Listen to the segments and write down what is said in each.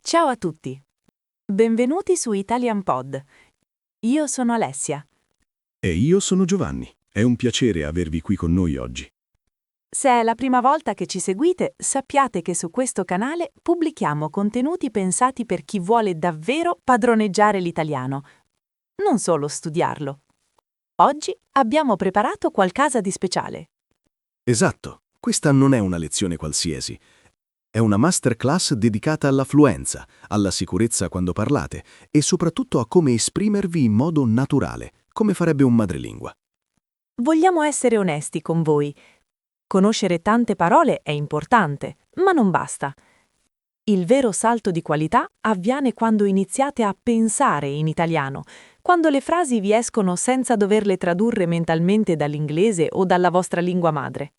Ciao a tutti. Benvenuti su Italian Pod. Io sono Alessia. E io sono Giovanni. È un piacere avervi qui con noi oggi. Se è la prima volta che ci seguite, sappiate che su questo canale pubblichiamo contenuti pensati per chi vuole davvero padroneggiare l'italiano, non solo studiarlo. Oggi abbiamo preparato qualcosa di speciale. Esatto, questa non è una lezione qualsiasi. È una masterclass dedicata all'affluenza, alla sicurezza quando parlate e soprattutto a come esprimervi in modo naturale, come farebbe un madrelingua. Vogliamo essere onesti con voi. Conoscere tante parole è importante, ma non basta. Il vero salto di qualità avviene quando iniziate a pensare in italiano, quando le frasi vi escono senza doverle tradurre mentalmente dall'inglese o dalla vostra lingua madre.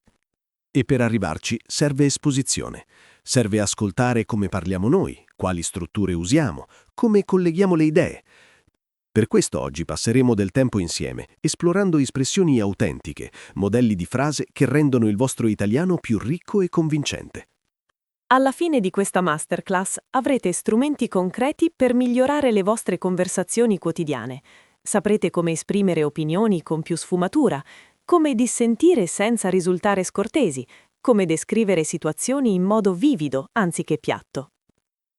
E per arrivarci serve esposizione. Serve ascoltare come parliamo noi, quali strutture usiamo, come colleghiamo le idee. Per questo oggi passeremo del tempo insieme, esplorando espressioni autentiche, modelli di frase che rendono il vostro italiano più ricco e convincente. Alla fine di questa masterclass avrete strumenti concreti per migliorare le vostre conversazioni quotidiane. Saprete come esprimere opinioni con più sfumatura, come dissentire senza risultare scortesi, come descrivere situazioni in modo vivido anziché piatto.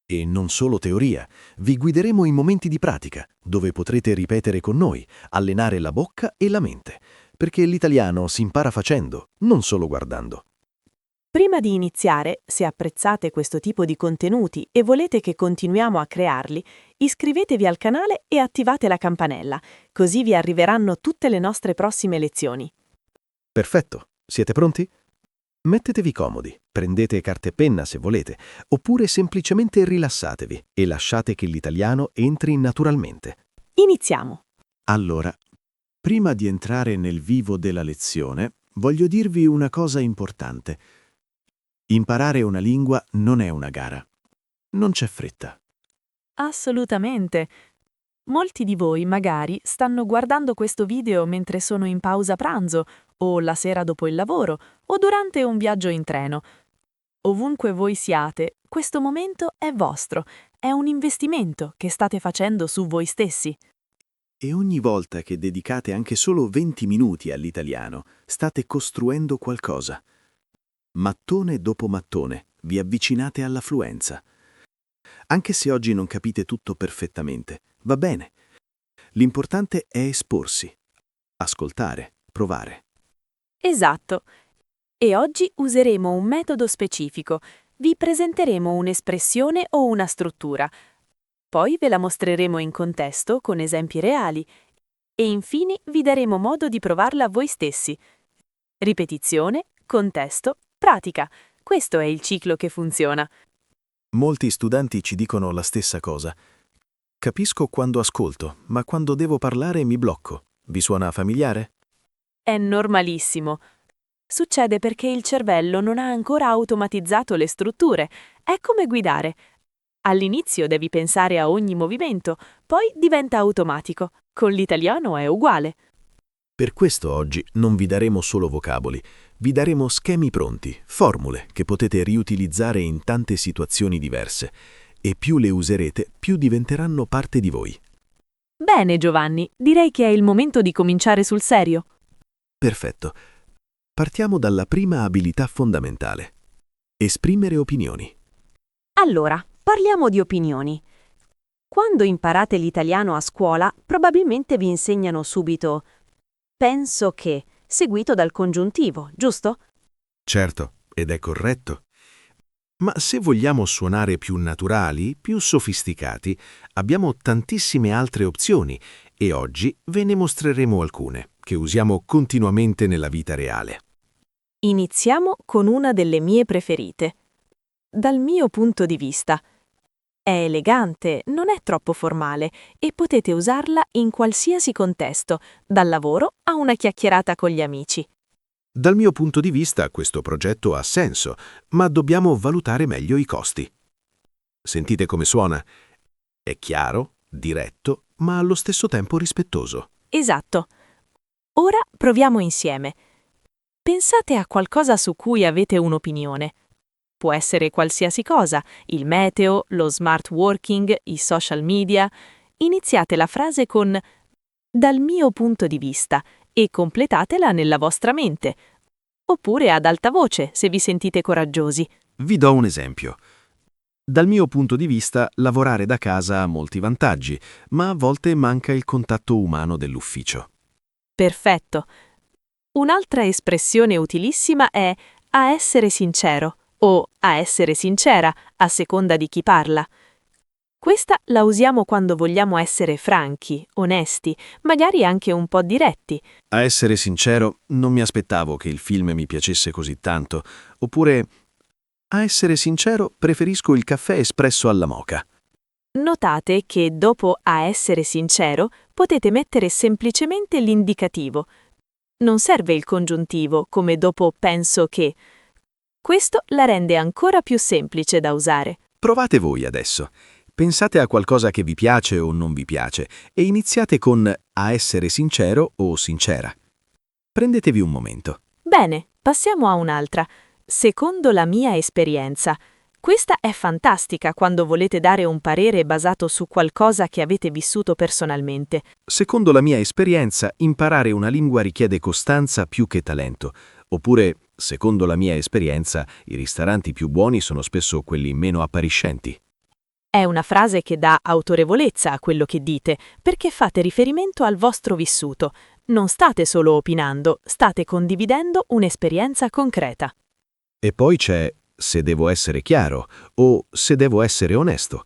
E non solo teoria, vi guideremo in momenti di pratica, dove potrete ripetere con noi, allenare la bocca e la mente, perché l'italiano si impara facendo, non solo guardando. Prima di iniziare, se apprezzate questo tipo di contenuti e volete che continuiamo a crearli, iscrivetevi al canale e attivate la campanella, così vi arriveranno tutte le nostre prossime lezioni. Perfetto, siete pronti? Mettetevi comodi, prendete carta e penna se volete, oppure semplicemente rilassatevi e lasciate che l'italiano entri naturalmente. Iniziamo! Allora, prima di entrare nel vivo della lezione, voglio dirvi una cosa importante. Imparare una lingua non è una gara. Non c'è fretta. Assolutamente! Molti di voi magari stanno guardando questo video mentre sono in pausa pranzo, o la sera dopo il lavoro, o durante un viaggio in treno. Ovunque voi siate, questo momento è vostro, è un investimento che state facendo su voi stessi. E ogni volta che dedicate anche solo 20 minuti all'italiano, state costruendo qualcosa. Mattone dopo mattone, vi avvicinate alla fluenza. Anche se oggi non capite tutto perfettamente, va bene. L'importante è esporsi, ascoltare, provare. Esatto. E oggi useremo un metodo specifico. Vi presenteremo un'espressione o una struttura. Poi ve la mostreremo in contesto con esempi reali. E infine vi daremo modo di provarla voi stessi. Ripetizione, contesto, pratica. Questo è il ciclo che funziona. Molti studenti ci dicono la stessa cosa. Capisco quando ascolto, ma quando devo parlare mi blocco. Vi suona familiare? È normalissimo. Succede perché il cervello non ha ancora automatizzato le strutture. È come guidare. All'inizio devi pensare a ogni movimento, poi diventa automatico. Con l'italiano è uguale. Per questo oggi non vi daremo solo vocaboli, vi daremo schemi pronti, formule che potete riutilizzare in tante situazioni diverse. E più le userete, più diventeranno parte di voi. Bene, Giovanni, direi che è il momento di cominciare sul serio. Perfetto. Partiamo dalla prima abilità fondamentale. Esprimere opinioni. Allora, parliamo di opinioni. Quando imparate l'italiano a scuola, probabilmente vi insegnano subito penso che, seguito dal congiuntivo, giusto? Certo, ed è corretto. Ma se vogliamo suonare più naturali, più sofisticati, abbiamo tantissime altre opzioni e oggi ve ne mostreremo alcune, che usiamo continuamente nella vita reale. Iniziamo con una delle mie preferite. Dal mio punto di vista, è elegante, non è troppo formale e potete usarla in qualsiasi contesto, dal lavoro a una chiacchierata con gli amici. Dal mio punto di vista questo progetto ha senso, ma dobbiamo valutare meglio i costi. Sentite come suona? È chiaro, diretto, ma allo stesso tempo rispettoso. Esatto. Ora proviamo insieme. Pensate a qualcosa su cui avete un'opinione. Può essere qualsiasi cosa, il meteo, lo smart working, i social media. Iniziate la frase con dal mio punto di vista e completatela nella vostra mente. Oppure ad alta voce, se vi sentite coraggiosi. Vi do un esempio. Dal mio punto di vista, lavorare da casa ha molti vantaggi, ma a volte manca il contatto umano dell'ufficio. Perfetto. Un'altra espressione utilissima è a essere sincero o a essere sincera, a seconda di chi parla. Questa la usiamo quando vogliamo essere franchi, onesti, magari anche un po' diretti. A essere sincero, non mi aspettavo che il film mi piacesse così tanto. Oppure, a essere sincero, preferisco il caffè espresso alla moka. Notate che dopo a essere sincero potete mettere semplicemente l'indicativo. Non serve il congiuntivo come dopo penso che. Questo la rende ancora più semplice da usare. Provate voi adesso. Pensate a qualcosa che vi piace o non vi piace e iniziate con a essere sincero o sincera. Prendetevi un momento. Bene, passiamo a un'altra. Secondo la mia esperienza. Questa è fantastica quando volete dare un parere basato su qualcosa che avete vissuto personalmente. Secondo la mia esperienza, imparare una lingua richiede costanza più che talento. Oppure, secondo la mia esperienza, i ristoranti più buoni sono spesso quelli meno appariscenti. È una frase che dà autorevolezza a quello che dite, perché fate riferimento al vostro vissuto. Non state solo opinando, state condividendo un'esperienza concreta. E poi c'è se devo essere chiaro o se devo essere onesto.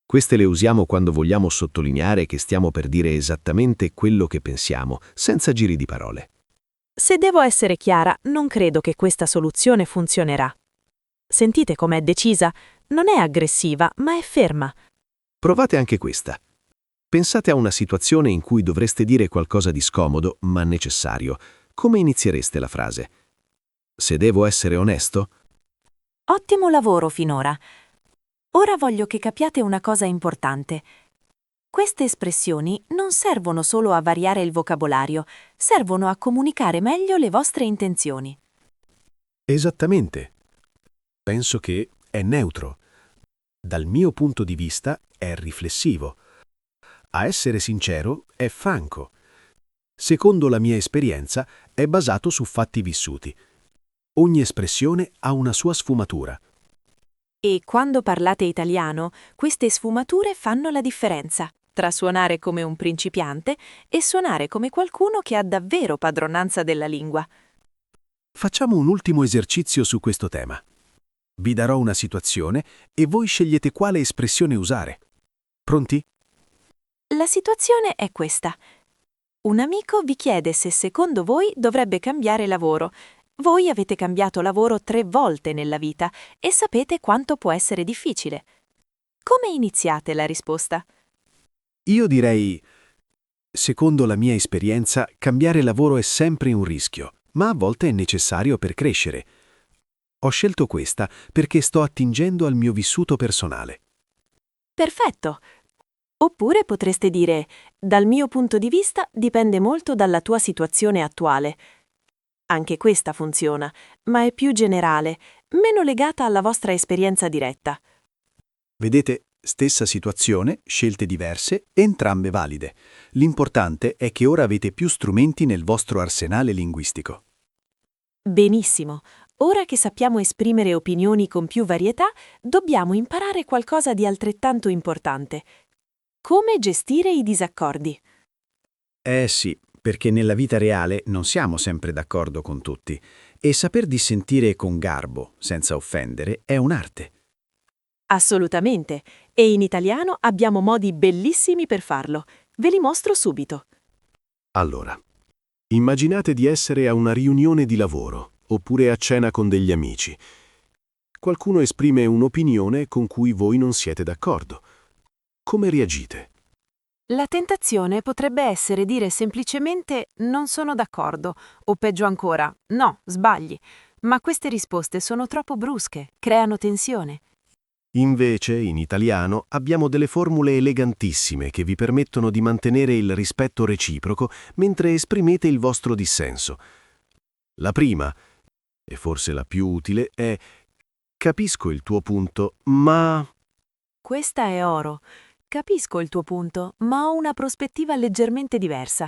Queste le usiamo quando vogliamo sottolineare che stiamo per dire esattamente quello che pensiamo, senza giri di parole. Se devo essere chiara, non credo che questa soluzione funzionerà. Sentite com'è decisa? Non è aggressiva, ma è ferma. Provate anche questa. Pensate a una situazione in cui dovreste dire qualcosa di scomodo, ma necessario. Come iniziereste la frase? Se devo essere onesto? Ottimo lavoro finora. Ora voglio che capiate una cosa importante. Queste espressioni non servono solo a variare il vocabolario, servono a comunicare meglio le vostre intenzioni. Esattamente. Penso che è neutro. Dal mio punto di vista è riflessivo. A essere sincero è franco. Secondo la mia esperienza è basato su fatti vissuti. Ogni espressione ha una sua sfumatura. E quando parlate italiano, queste sfumature fanno la differenza tra suonare come un principiante e suonare come qualcuno che ha davvero padronanza della lingua. Facciamo un ultimo esercizio su questo tema. Vi darò una situazione e voi scegliete quale espressione usare. Pronti? La situazione è questa. Un amico vi chiede se secondo voi dovrebbe cambiare lavoro. Voi avete cambiato lavoro 3 volte nella vita e sapete quanto può essere difficile. Come iniziate la risposta? Io direi, secondo la mia esperienza, cambiare lavoro è sempre un rischio, ma a volte è necessario per crescere. Ho scelto questa perché sto attingendo al mio vissuto personale. Perfetto! Oppure potreste dire, dal mio punto di vista dipende molto dalla tua situazione attuale. Anche questa funziona, ma è più generale, meno legata alla vostra esperienza diretta. Vedete, stessa situazione, scelte diverse, entrambe valide. L'importante è che ora avete più strumenti nel vostro arsenale linguistico. Benissimo. Ora che sappiamo esprimere opinioni con più varietà, dobbiamo imparare qualcosa di altrettanto importante. Come gestire i disaccordi. Sì, perché nella vita reale non siamo sempre d'accordo con tutti e saper dissentire con garbo, senza offendere, è un'arte. Assolutamente. E in italiano abbiamo modi bellissimi per farlo. Ve li mostro subito. Allora, immaginate di essere a una riunione di lavoro oppure a cena con degli amici. Qualcuno esprime un'opinione con cui voi non siete d'accordo. Come reagite? La tentazione potrebbe essere dire semplicemente non sono d'accordo o peggio ancora no, sbagli. Ma queste risposte sono troppo brusche, creano tensione. Invece, in italiano, abbiamo delle formule elegantissime che vi permettono di mantenere il rispetto reciproco mentre esprimete il vostro dissenso. La prima, e forse la più utile, è capisco il tuo punto, ma... Questa è oro. Capisco il tuo punto, ma ho una prospettiva leggermente diversa.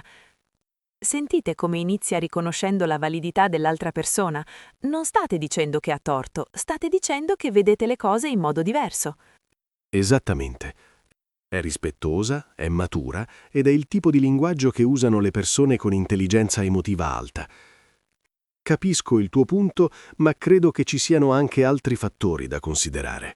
Sentite come inizia riconoscendo la validità dell'altra persona? Non state dicendo che ha torto, state dicendo che vedete le cose in modo diverso. Esattamente. È rispettosa, è matura ed è il tipo di linguaggio che usano le persone con intelligenza emotiva alta. Capisco il tuo punto, ma credo che ci siano anche altri fattori da considerare.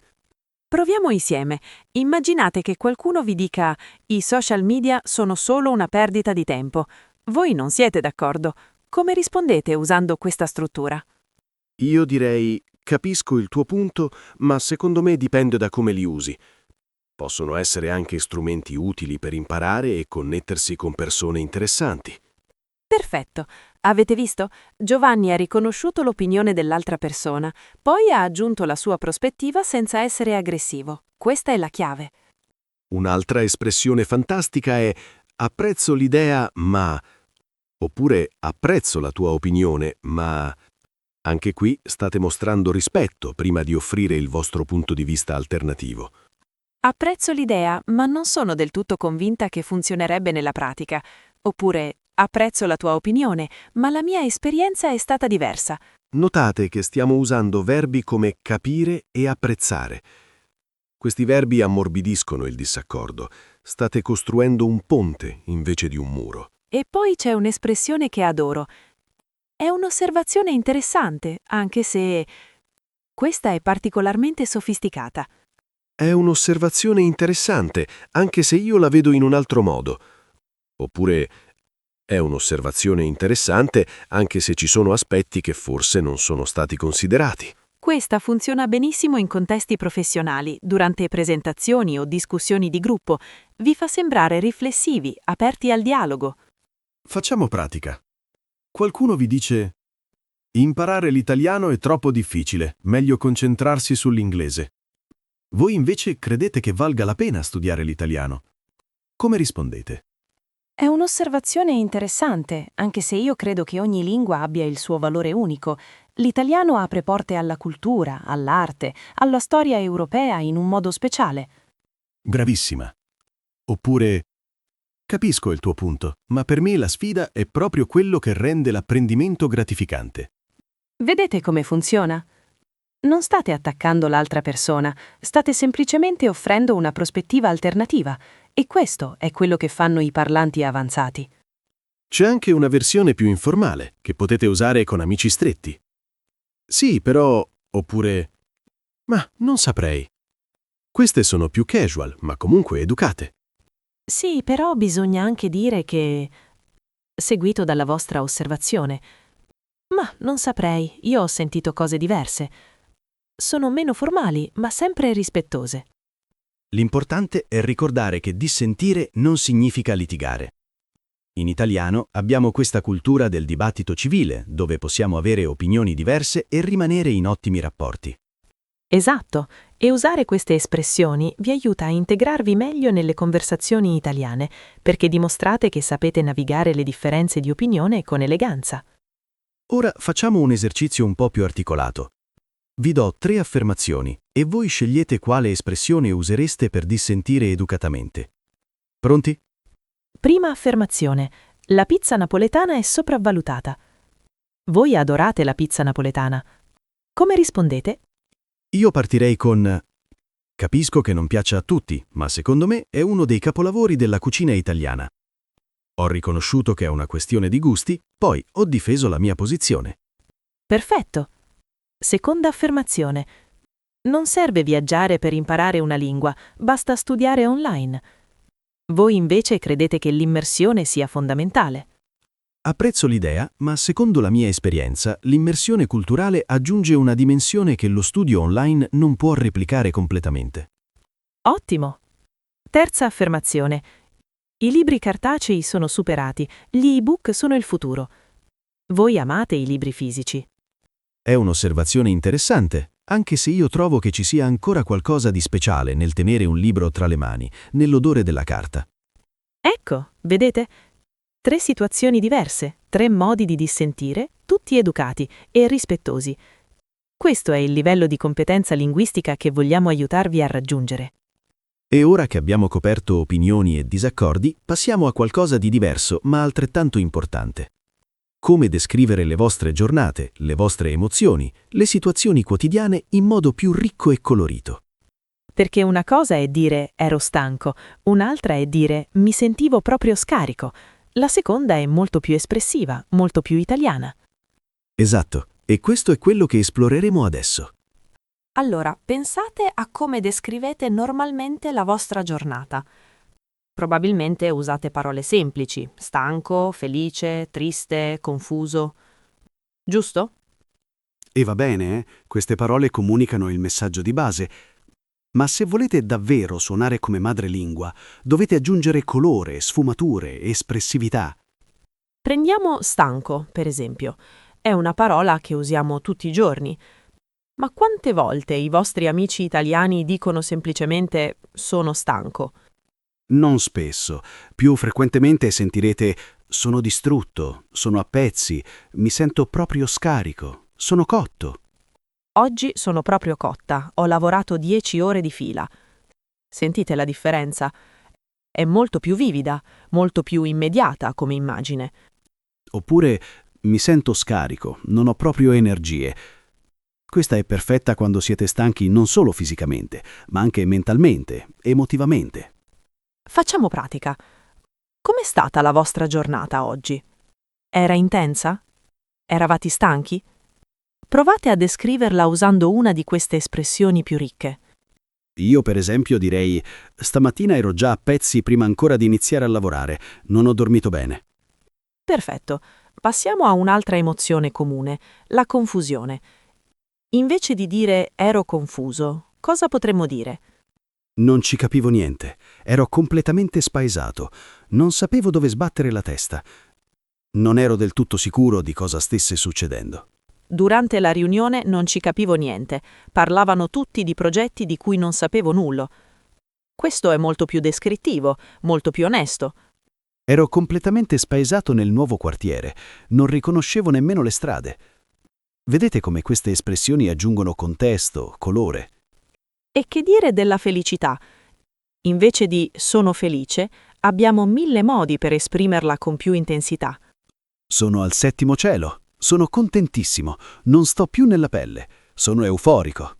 Proviamo insieme. Immaginate che qualcuno vi dica: i social media sono solo una perdita di tempo. Voi non siete d'accordo. Come rispondete usando questa struttura? Io direi, capisco il tuo punto, ma secondo me dipende da come li usi. Possono essere anche strumenti utili per imparare e connettersi con persone interessanti. Perfetto. Avete visto? Giovanni ha riconosciuto l'opinione dell'altra persona, poi ha aggiunto la sua prospettiva senza essere aggressivo. Questa è la chiave. Un'altra espressione fantastica è apprezzo l'idea, ma... oppure apprezzo la tua opinione, ma... Anche qui state mostrando rispetto prima di offrire il vostro punto di vista alternativo. Apprezzo l'idea, ma non sono del tutto convinta che funzionerebbe nella pratica. Oppure, apprezzo la tua opinione, ma la mia esperienza è stata diversa. Notate che stiamo usando verbi come capire e apprezzare. Questi verbi ammorbidiscono il disaccordo. State costruendo un ponte invece di un muro. E poi c'è un'espressione che adoro. È un'osservazione interessante, anche se questa è particolarmente sofisticata. È un'osservazione interessante, anche se io la vedo in un altro modo. Oppure è un'osservazione interessante, anche se ci sono aspetti che forse non sono stati considerati. Questa funziona benissimo in contesti professionali, durante presentazioni o discussioni di gruppo. Vi fa sembrare riflessivi, aperti al dialogo. Facciamo pratica. Qualcuno vi dice: imparare l'italiano è troppo difficile, meglio concentrarsi sull'inglese. Voi invece credete che valga la pena studiare l'italiano. Come rispondete? È un'osservazione interessante, anche se io credo che ogni lingua abbia il suo valore unico. L'italiano apre porte alla cultura, all'arte, alla storia europea in un modo speciale. Bravissima. Oppure: capisco il tuo punto, ma per me la sfida è proprio quello che rende l'apprendimento gratificante. Vedete come funziona? Non state attaccando l'altra persona, state semplicemente offrendo una prospettiva alternativa, e questo è quello che fanno i parlanti avanzati. C'è anche una versione più informale, che potete usare con amici stretti. Sì, però... oppure... ma non saprei. Queste sono più casual, ma comunque educate. Sì, però bisogna anche dire che... seguito dalla vostra osservazione. Ma non saprei, io ho sentito cose diverse. Sono meno formali, ma sempre rispettose. L'importante è ricordare che dissentire non significa litigare. In italiano abbiamo questa cultura del dibattito civile, dove possiamo avere opinioni diverse e rimanere in ottimi rapporti. Esatto, e usare queste espressioni vi aiuta a integrarvi meglio nelle conversazioni italiane, perché dimostrate che sapete navigare le differenze di opinione con eleganza. Ora facciamo un esercizio un po' più articolato. Vi do 3 affermazioni e voi scegliete quale espressione usereste per dissentire educatamente. Pronti? Prima affermazione. La pizza napoletana è sopravvalutata. Voi adorate la pizza napoletana. Come rispondete? Io partirei con: capisco che non piaccia a tutti, ma secondo me è uno dei capolavori della cucina italiana. Ho riconosciuto che è una questione di gusti, poi ho difeso la mia posizione. Perfetto. Seconda affermazione. Non serve viaggiare per imparare una lingua, basta studiare online. Voi invece credete che l'immersione sia fondamentale. Apprezzo l'idea, ma secondo la mia esperienza, l'immersione culturale aggiunge una dimensione che lo studio online non può replicare completamente. Ottimo. Terza affermazione. I libri cartacei sono superati, gli ebook sono il futuro. Voi amate i libri fisici. È un'osservazione interessante, anche se io trovo che ci sia ancora qualcosa di speciale nel tenere un libro tra le mani, nell'odore della carta. Ecco, vedete? 3 situazioni diverse, 3 modi di dissentire, tutti educati e rispettosi. Questo è il livello di competenza linguistica che vogliamo aiutarvi a raggiungere. E ora che abbiamo coperto opinioni e disaccordi, passiamo a qualcosa di diverso ma altrettanto importante. Come descrivere le vostre giornate, le vostre emozioni, le situazioni quotidiane in modo più ricco e colorito. Perché una cosa è dire ero stanco, un'altra è dire mi sentivo proprio scarico. La seconda è molto più espressiva, molto più italiana. Esatto, e questo è quello che esploreremo adesso. Allora, pensate a come descrivete normalmente la vostra giornata. Probabilmente usate parole semplici: stanco, felice, triste, confuso. Giusto? E va bene, queste parole comunicano il messaggio di base, ma se volete davvero suonare come madrelingua, dovete aggiungere colore, sfumature, espressività. Prendiamo stanco, per esempio. È una parola che usiamo tutti i giorni. Ma quante volte i vostri amici italiani dicono semplicemente sono stanco? Non spesso. Più frequentemente sentirete sono distrutto, sono a pezzi, mi sento proprio scarico, sono cotto. Oggi sono proprio cotta, ho lavorato 10 ore di fila. Sentite la differenza? È molto più vivida, molto più immediata come immagine. Oppure mi sento scarico, non ho proprio energie. Questa è perfetta quando siete stanchi non solo fisicamente, ma anche mentalmente, emotivamente. Facciamo pratica. Com'è stata la vostra giornata oggi? Era intensa? Eravate stanchi? Provate a descriverla usando una di queste espressioni più ricche. Io, per esempio, direi stamattina ero già a pezzi prima ancora di iniziare a lavorare, non ho dormito bene. Perfetto. Passiamo a un'altra emozione comune, la confusione. Invece di dire ero confuso, cosa potremmo dire? Non ci capivo niente, ero completamente spaesato, non sapevo dove sbattere la testa. Non ero del tutto sicuro di cosa stesse succedendo. Durante la riunione non ci capivo niente, parlavano tutti di progetti di cui non sapevo nulla. Questo è molto più descrittivo, molto più onesto. Ero completamente spaesato nel nuovo quartiere, non riconoscevo nemmeno le strade. Vedete come queste espressioni aggiungono contesto, colore? E che dire della felicità? Invece di sono felice, abbiamo 1000 modi per esprimerla con più intensità. Sono al settimo cielo, sono contentissimo, non sto più nella pelle, sono euforico.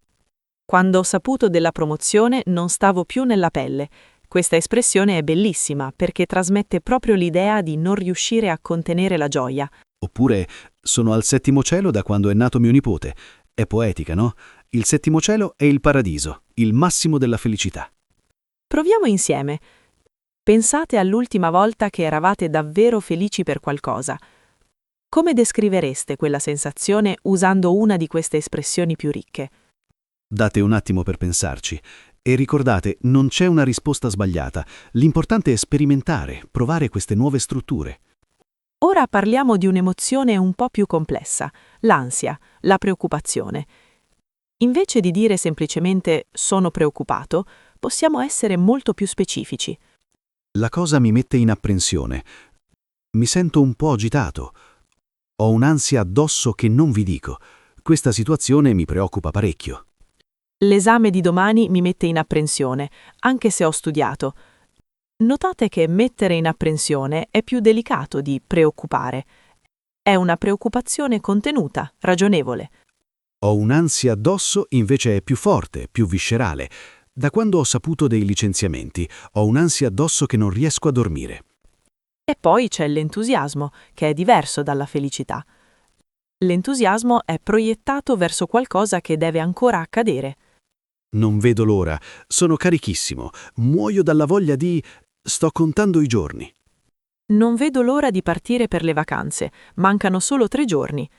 Quando ho saputo della promozione non stavo più nella pelle. Questa espressione è bellissima perché trasmette proprio l'idea di non riuscire a contenere la gioia. Oppure sono al settimo cielo da quando è nato mio nipote. È poetica, no? Il settimo cielo è il paradiso, il massimo della felicità. Proviamo insieme. Pensate all'ultima volta che eravate davvero felici per qualcosa. Come descrivereste quella sensazione usando una di queste espressioni più ricche? Date un attimo per pensarci. E ricordate, non c'è una risposta sbagliata. L'importante è sperimentare, provare queste nuove strutture. Ora parliamo di un'emozione un po' più complessa, l'ansia, la preoccupazione. Invece di dire semplicemente sono preoccupato, possiamo essere molto più specifici. La cosa mi mette in apprensione. Mi sento un po' agitato. Ho un'ansia addosso che non vi dico. Questa situazione mi preoccupa parecchio. L'esame di domani mi mette in apprensione, anche se ho studiato. Notate che mettere in apprensione è più delicato di preoccupare. È una preoccupazione contenuta, ragionevole. Ho un'ansia addosso invece è più forte, più viscerale. Da quando ho saputo dei licenziamenti, ho un'ansia addosso che non riesco a dormire. E poi c'è l'entusiasmo, che è diverso dalla felicità. L'entusiasmo è proiettato verso qualcosa che deve ancora accadere. Non vedo l'ora, sono carichissimo, muoio dalla voglia di... Sto contando i giorni. Non vedo l'ora di partire per le vacanze, mancano solo 3 giorni.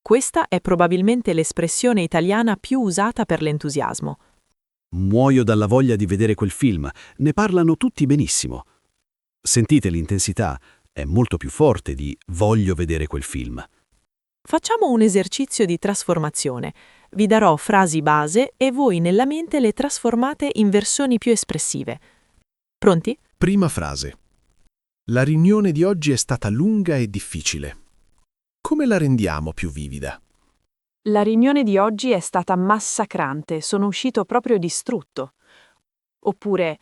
Questa è probabilmente l'espressione italiana più usata per l'entusiasmo. Muoio dalla voglia di vedere quel film, ne parlano tutti benissimo. Sentite l'intensità, è molto più forte di voglio vedere quel film. Facciamo un esercizio di trasformazione. Vi darò frasi base e voi nella mente le trasformate in versioni più espressive. Pronti? Prima frase. La riunione di oggi è stata lunga e difficile. Come la rendiamo più vivida? La riunione di oggi è stata massacrante, sono uscito proprio distrutto. Oppure,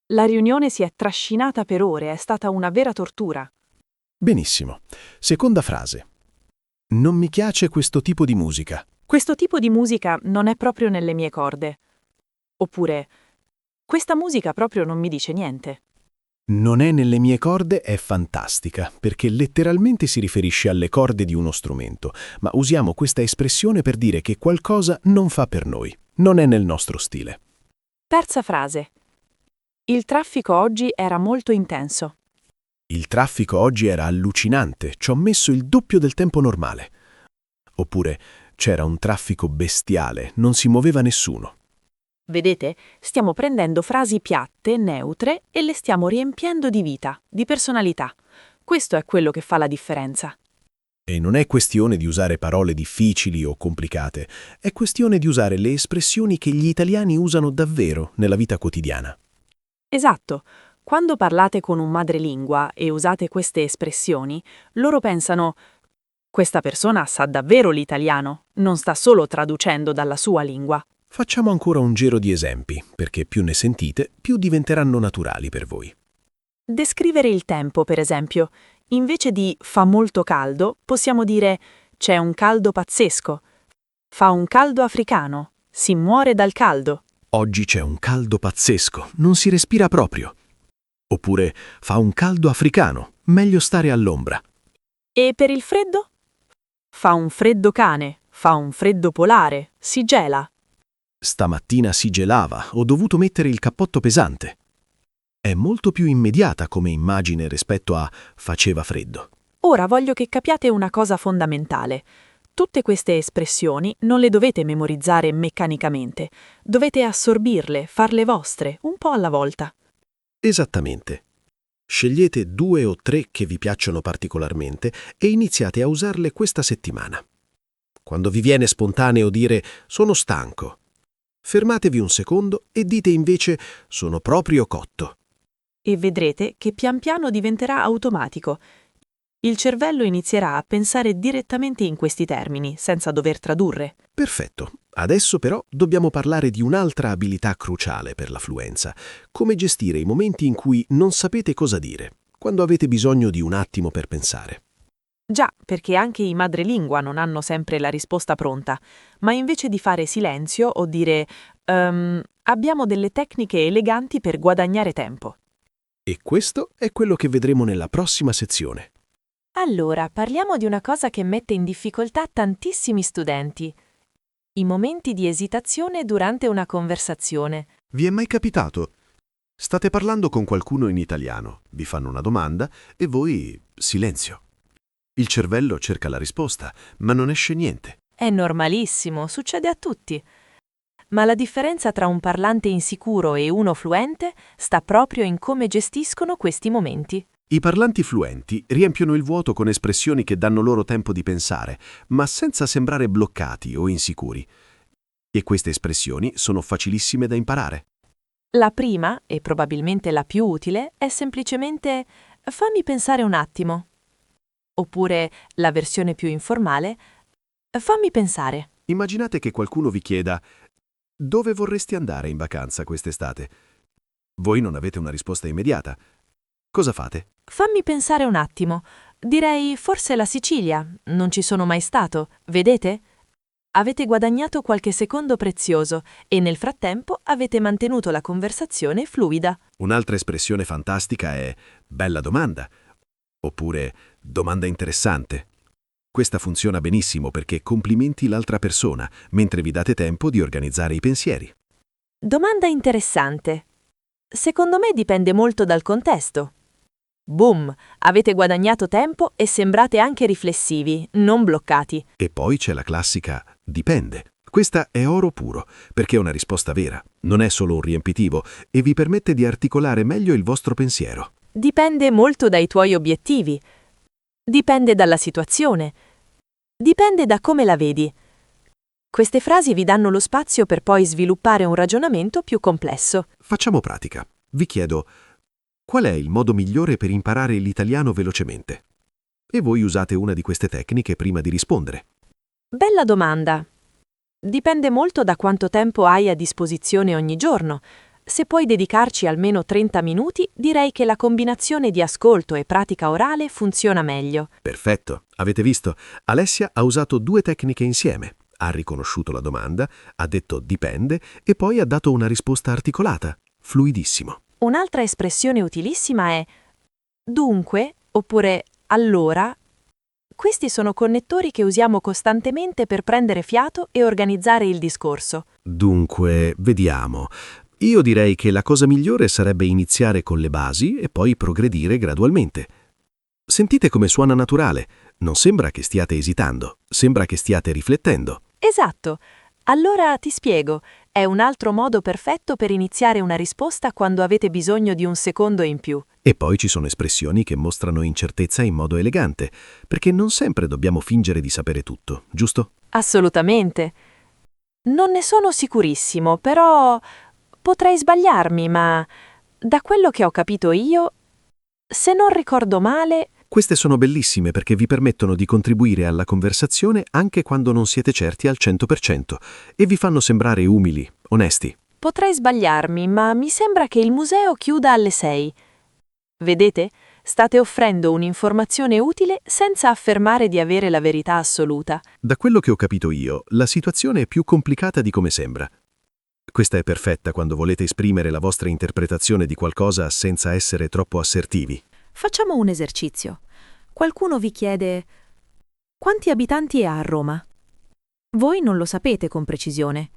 la riunione si è trascinata per ore, è stata una vera tortura. Benissimo. Seconda frase. Non mi piace questo tipo di musica. Questo tipo di musica non è proprio nelle mie corde. Oppure, questa musica proprio non mi dice niente. Non è nelle mie corde è fantastica, perché letteralmente si riferisce alle corde di uno strumento, ma usiamo questa espressione per dire che qualcosa non fa per noi, non è nel nostro stile. Terza frase. Il traffico oggi era molto intenso. Il traffico oggi era allucinante, ci ho messo il doppio del tempo normale. Oppure c'era un traffico bestiale, non si muoveva nessuno. Vedete? Stiamo prendendo frasi piatte, neutre e le stiamo riempiendo di vita, di personalità. Questo è quello che fa la differenza. E non è questione di usare parole difficili o complicate, è questione di usare le espressioni che gli italiani usano davvero nella vita quotidiana. Esatto. Quando parlate con un madrelingua e usate queste espressioni, loro pensano: questa persona sa davvero l'italiano, non sta solo traducendo dalla sua lingua. Facciamo ancora un giro di esempi, perché più ne sentite, più diventeranno naturali per voi. Descrivere il tempo, per esempio. Invece di fa molto caldo, possiamo dire c'è un caldo pazzesco. Fa un caldo africano. Si muore dal caldo. Oggi c'è un caldo pazzesco, non si respira proprio. Oppure fa un caldo africano, meglio stare all'ombra. E per il freddo? Fa un freddo cane. Fa un freddo polare. Si gela. Stamattina si gelava, ho dovuto mettere il cappotto pesante. È molto più immediata come immagine rispetto a faceva freddo. Ora voglio che capiate una cosa fondamentale. Tutte queste espressioni non le dovete memorizzare meccanicamente. Dovete assorbirle, farle vostre, un po' alla volta. Esattamente. Scegliete 2 o 3 che vi piacciono particolarmente e iniziate a usarle questa settimana. Quando vi viene spontaneo dire sono stanco, fermatevi un secondo e dite invece sono proprio cotto. E vedrete che pian piano diventerà automatico. Il cervello inizierà a pensare direttamente in questi termini, senza dover tradurre. Perfetto. Adesso però dobbiamo parlare di un'altra abilità cruciale per la fluenza, come gestire i momenti in cui non sapete cosa dire, quando avete bisogno di un attimo per pensare. Già, perché anche i madrelingua non hanno sempre la risposta pronta, ma invece di fare silenzio o dire abbiamo delle tecniche eleganti per guadagnare tempo. E questo è quello che vedremo nella prossima sezione. Allora, parliamo di una cosa che mette in difficoltà tantissimi studenti. I momenti di esitazione durante una conversazione. Vi è mai capitato? State parlando con qualcuno in italiano, vi fanno una domanda e voi silenzio. Il cervello cerca la risposta, ma non esce niente. È normalissimo, succede a tutti. Ma la differenza tra un parlante insicuro e uno fluente sta proprio in come gestiscono questi momenti. I parlanti fluenti riempiono il vuoto con espressioni che danno loro tempo di pensare, ma senza sembrare bloccati o insicuri. E queste espressioni sono facilissime da imparare. La prima, e probabilmente la più utile, è semplicemente fammi pensare un attimo. Oppure la versione più informale, fammi pensare. Immaginate che qualcuno vi chieda «Dove vorresti andare in vacanza quest'estate?» Voi non avete una risposta immediata. Cosa fate? Fammi pensare un attimo. Direi forse la Sicilia. Non ci sono mai stato. Vedete? Avete guadagnato qualche secondo prezioso e nel frattempo avete mantenuto la conversazione fluida. Un'altra espressione fantastica è «bella domanda» oppure «domanda interessante». Questa funziona benissimo perché complimenti l'altra persona mentre vi date tempo di organizzare i pensieri. Domanda interessante. Secondo me dipende molto dal contesto. Boom! Avete guadagnato tempo e sembrate anche riflessivi, non bloccati. E poi c'è la classica «dipende». Questa è oro puro, perché è una risposta vera, non è solo un riempitivo e vi permette di articolare meglio il vostro pensiero. Dipende molto dai tuoi obiettivi. Dipende dalla situazione. Dipende da come la vedi. Queste frasi vi danno lo spazio per poi sviluppare un ragionamento più complesso. Facciamo pratica. Vi chiedo, qual è il modo migliore per imparare l'italiano velocemente? E voi usate una di queste tecniche prima di rispondere. Bella domanda. Dipende molto da quanto tempo hai a disposizione ogni giorno. Se puoi dedicarci almeno 30 minuti, direi che la combinazione di ascolto e pratica orale funziona meglio. Perfetto. Avete visto? Alessia ha usato 2 tecniche insieme. Ha riconosciuto la domanda, ha detto dipende e poi ha dato una risposta articolata. Fluidissimo. Un'altra espressione utilissima è dunque oppure allora. Questi sono connettori che usiamo costantemente per prendere fiato e organizzare il discorso. Dunque, vediamo. Io direi che la cosa migliore sarebbe iniziare con le basi e poi progredire gradualmente. Sentite come suona naturale. Non sembra che stiate esitando, sembra che stiate riflettendo. Esatto. Allora ti spiego. È un altro modo perfetto per iniziare una risposta quando avete bisogno di un secondo in più. E poi ci sono espressioni che mostrano incertezza in modo elegante, perché non sempre dobbiamo fingere di sapere tutto, giusto? Assolutamente. Non ne sono sicurissimo, però potrei sbagliarmi, ma da quello che ho capito io, se non ricordo male, Queste sono bellissime perché vi permettono di contribuire alla conversazione anche quando non siete certi al 100% e vi fanno sembrare umili, onesti. potrei sbagliarmi, ma mi sembra che il museo chiuda alle 6. Vedete? State offrendo un'informazione utile senza affermare di avere la verità assoluta. Da quello che ho capito io, la situazione è più complicata di come sembra. Questa è perfetta quando volete esprimere la vostra interpretazione di qualcosa senza essere troppo assertivi. Facciamo un esercizio. Qualcuno vi chiede: quanti abitanti ha Roma? Voi non lo sapete con precisione.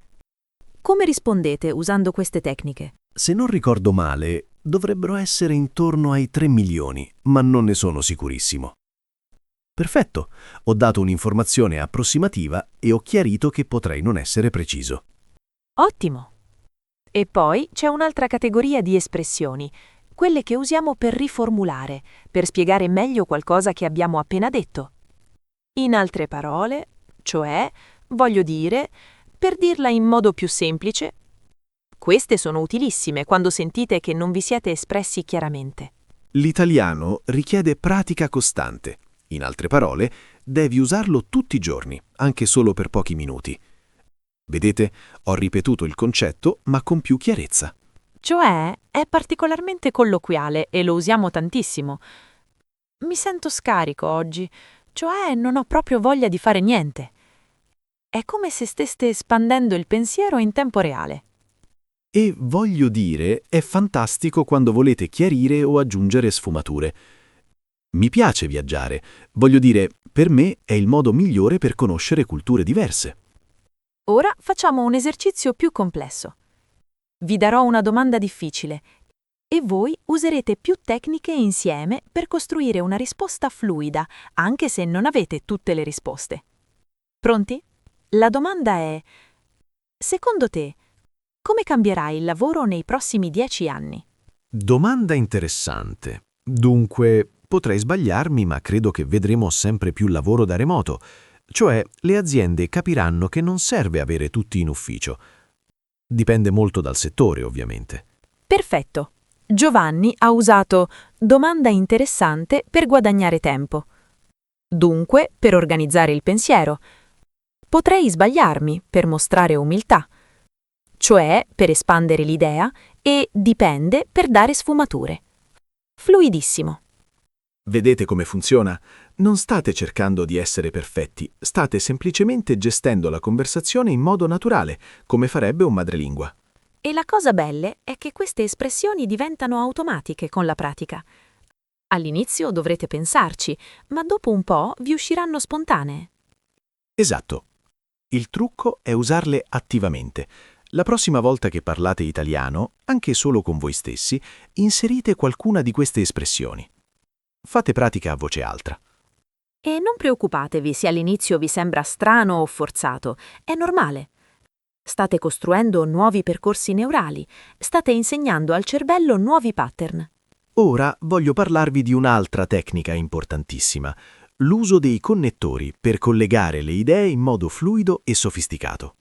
Come rispondete usando queste tecniche? Se non ricordo male, dovrebbero essere intorno ai 3 milioni, ma non ne sono sicurissimo. Perfetto, ho dato un'informazione approssimativa e ho chiarito che potrei non essere preciso. Ottimo! E poi c'è un'altra categoria di espressioni, quelle che usiamo per riformulare, per spiegare meglio qualcosa che abbiamo appena detto. In altre parole, cioè, voglio dire, per dirla in modo più semplice, queste sono utilissime quando sentite che non vi siete espressi chiaramente. L'italiano richiede pratica costante. In altre parole, devi usarlo tutti i giorni, anche solo per pochi minuti. Vedete, ho ripetuto il concetto, ma con più chiarezza. Cioè, è particolarmente colloquiale e lo usiamo tantissimo. Mi sento scarico oggi, cioè non ho proprio voglia di fare niente. È come se steste espandendo il pensiero in tempo reale. E voglio dire, è fantastico quando volete chiarire o aggiungere sfumature. Mi piace viaggiare. Voglio dire, per me è il modo migliore per conoscere culture diverse. Ora facciamo un esercizio più complesso. Vi darò una domanda difficile e voi userete più tecniche insieme per costruire una risposta fluida, anche se non avete tutte le risposte. Pronti? La domanda è: secondo te, come cambierà il lavoro nei prossimi 10 anni? Domanda interessante. Dunque, potrei sbagliarmi, ma credo che vedremo sempre più lavoro da remoto. Cioè, le aziende capiranno che non serve avere tutti in ufficio. Dipende molto dal settore, ovviamente. Perfetto. Giovanni ha usato domanda interessante per guadagnare tempo. Dunque, per organizzare il pensiero. Potrei sbagliarmi per mostrare umiltà. Cioè, per espandere l'idea, e dipende per dare sfumature. Fluidissimo. Vedete come funziona? Non state cercando di essere perfetti, state semplicemente gestendo la conversazione in modo naturale, come farebbe un madrelingua. E la cosa bella è che queste espressioni diventano automatiche con la pratica. All'inizio dovrete pensarci, ma dopo un po' vi usciranno spontanee. Esatto. Il trucco è usarle attivamente. La prossima volta che parlate italiano, anche solo con voi stessi, inserite qualcuna di queste espressioni. Fate pratica a voce alta. E non preoccupatevi se all'inizio vi sembra strano o forzato, è normale. State costruendo nuovi percorsi neurali, state insegnando al cervello nuovi pattern. Ora voglio parlarvi di un'altra tecnica importantissima, l'uso dei connettori per collegare le idee in modo fluido e sofisticato.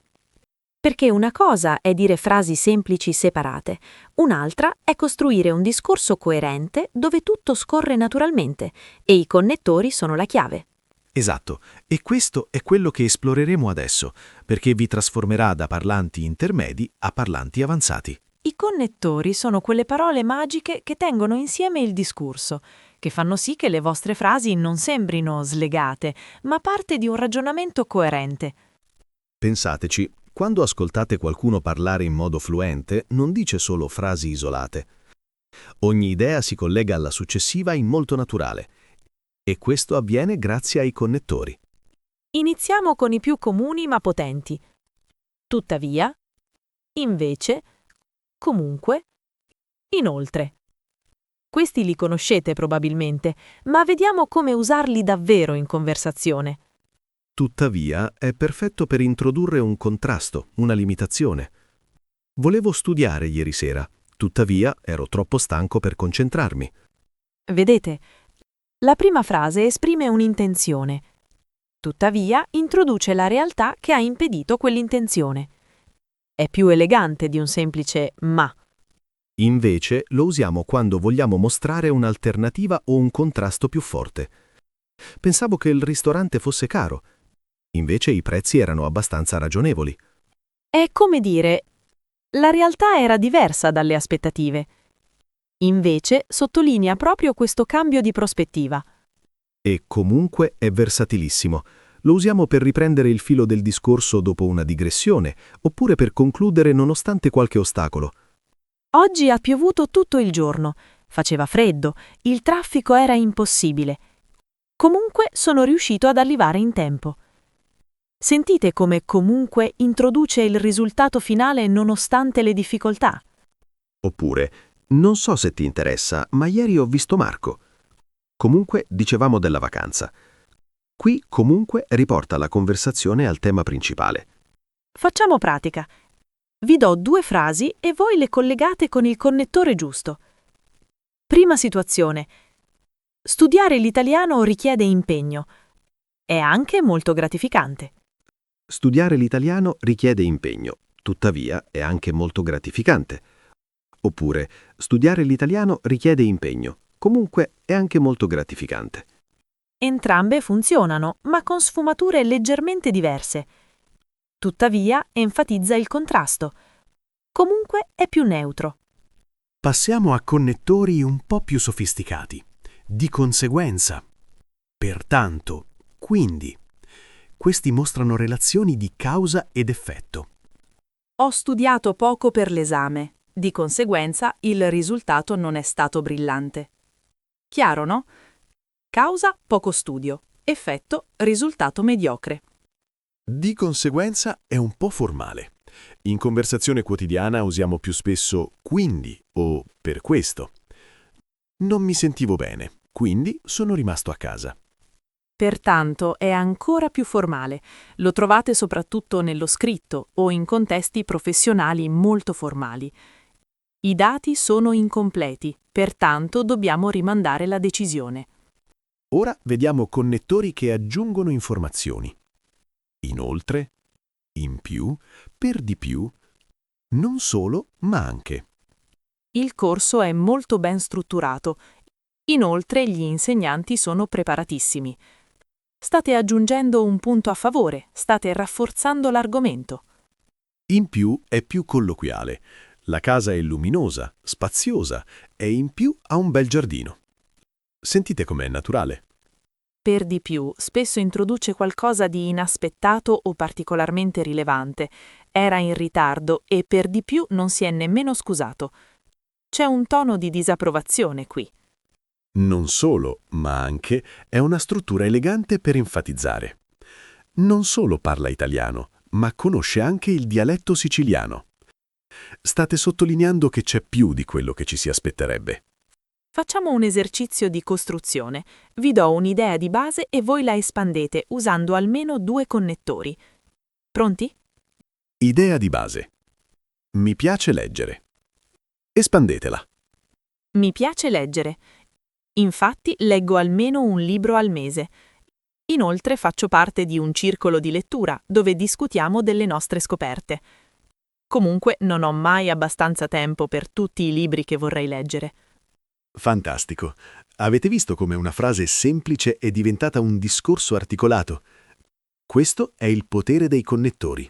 Perché una cosa è dire frasi semplici separate, un'altra è costruire un discorso coerente dove tutto scorre naturalmente e i connettori sono la chiave. Esatto, e questo è quello che esploreremo adesso, perché vi trasformerà da parlanti intermedi a parlanti avanzati. I connettori sono quelle parole magiche che tengono insieme il discorso, che fanno sì che le vostre frasi non sembrino slegate, ma parte di un ragionamento coerente. Pensateci, quando ascoltate qualcuno parlare in modo fluente, non dice solo frasi isolate. Ogni idea si collega alla successiva in molto naturale, e questo avviene grazie ai connettori. Iniziamo con i più comuni ma potenti. Tuttavia, invece, comunque, inoltre. Questi li conoscete probabilmente, ma vediamo come usarli davvero in conversazione. Tuttavia, è perfetto per introdurre un contrasto, una limitazione. Volevo studiare ieri sera, tuttavia ero troppo stanco per concentrarmi. Vedete, la prima frase esprime un'intenzione. Tuttavia, introduce la realtà che ha impedito quell'intenzione. È più elegante di un semplice ma. Invece lo usiamo quando vogliamo mostrare un'alternativa o un contrasto più forte. Pensavo che il ristorante fosse caro, invece i prezzi erano abbastanza ragionevoli. È come dire, la realtà era diversa dalle aspettative. Invece sottolinea proprio questo cambio di prospettiva. E comunque è versatilissimo. Lo usiamo per riprendere il filo del discorso dopo una digressione, oppure per concludere nonostante qualche ostacolo. Oggi ha piovuto tutto il giorno, faceva freddo, il traffico era impossibile. Comunque sono riuscito ad arrivare in tempo. Sentite come comunque introduce il risultato finale nonostante le difficoltà. Oppure, non so se ti interessa, ma ieri ho visto Marco. Comunque dicevamo della vacanza. Qui comunque riporta la conversazione al tema principale. Facciamo pratica. Vi do 2 frasi e voi le collegate con il connettore giusto. Prima situazione. Studiare l'italiano richiede impegno. È anche molto gratificante. Studiare l'italiano richiede impegno, tuttavia è anche molto gratificante. Oppure, studiare l'italiano richiede impegno, comunque è anche molto gratificante. Entrambe funzionano, ma con sfumature leggermente diverse. Tuttavia, enfatizza il contrasto. Comunque è più neutro. Passiamo a connettori un po' più sofisticati. Di conseguenza. Pertanto. Quindi. Questi mostrano relazioni di causa ed effetto. Ho studiato poco per l'esame, di conseguenza il risultato non è stato brillante. Chiaro, no? Causa, poco studio. Effetto, risultato mediocre. Di conseguenza è un po' formale. In conversazione quotidiana usiamo più spesso quindi o per questo. Non mi sentivo bene, quindi sono rimasto a casa. Pertanto è ancora più formale. Lo trovate soprattutto nello scritto o in contesti professionali molto formali. I dati sono incompleti, pertanto dobbiamo rimandare la decisione. Ora vediamo connettori che aggiungono informazioni. Inoltre, in più, per di più, non solo, ma anche. Il corso è molto ben strutturato. Inoltre gli insegnanti sono preparatissimi. State aggiungendo un punto a favore, state rafforzando l'argomento. In più è più colloquiale. La casa è luminosa, spaziosa e in più ha un bel giardino. Sentite com'è naturale. Per di più, spesso introduce qualcosa di inaspettato o particolarmente rilevante. Era in ritardo e per di più non si è nemmeno scusato. C'è un tono di disapprovazione qui. Non solo, ma anche è una struttura elegante per enfatizzare. Non solo parla italiano, ma conosce anche il dialetto siciliano. State sottolineando che c'è più di quello che ci si aspetterebbe. Facciamo un esercizio di costruzione. Vi do un'idea di base e voi la espandete usando almeno 2 connettori. Pronti? Idea di base. Mi piace leggere. Espandetela. Mi piace leggere. Infatti leggo almeno un libro al mese. Inoltre faccio parte di un circolo di lettura dove discutiamo delle nostre scoperte. Comunque non ho mai abbastanza tempo per tutti i libri che vorrei leggere. Fantastico. Avete visto come una frase semplice è diventata un discorso articolato? Questo è il potere dei connettori.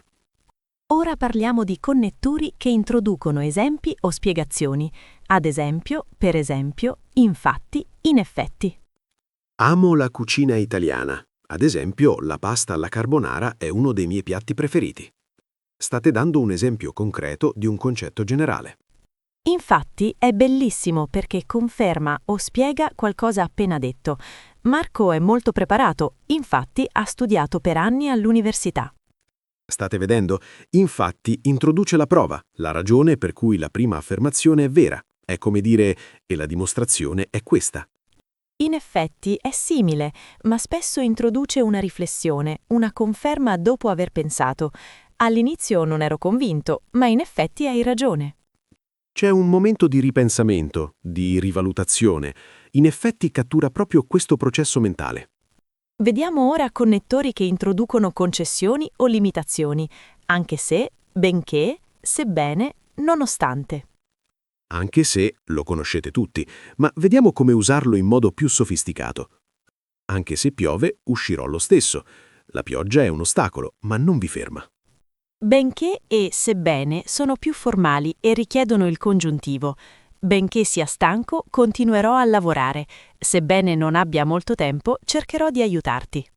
Ora parliamo di connettori che introducono esempi o spiegazioni. Ad esempio, per esempio, infatti, in effetti. Amo la cucina italiana. Ad esempio, la pasta alla carbonara è uno dei miei piatti preferiti. State dando un esempio concreto di un concetto generale. Infatti è bellissimo perché conferma o spiega qualcosa appena detto. Marco è molto preparato, infatti ha studiato per anni all'università. State vedendo? Infatti introduce la prova, la ragione per cui la prima affermazione è vera. È come dire, e la dimostrazione è questa. In effetti è simile, ma spesso introduce una riflessione, una conferma dopo aver pensato. All'inizio non ero convinto, ma in effetti hai ragione. C'è un momento di ripensamento, di rivalutazione. In effetti cattura proprio questo processo mentale. Vediamo ora connettori che introducono concessioni o limitazioni, anche se, benché, sebbene, nonostante. Anche se lo conoscete tutti, ma vediamo come usarlo in modo più sofisticato. Anche se piove, uscirò lo stesso. La pioggia è un ostacolo, ma non vi ferma. Benché e sebbene sono più formali e richiedono il congiuntivo. Benché sia stanco, continuerò a lavorare. Sebbene non abbia molto tempo, cercherò di aiutarti.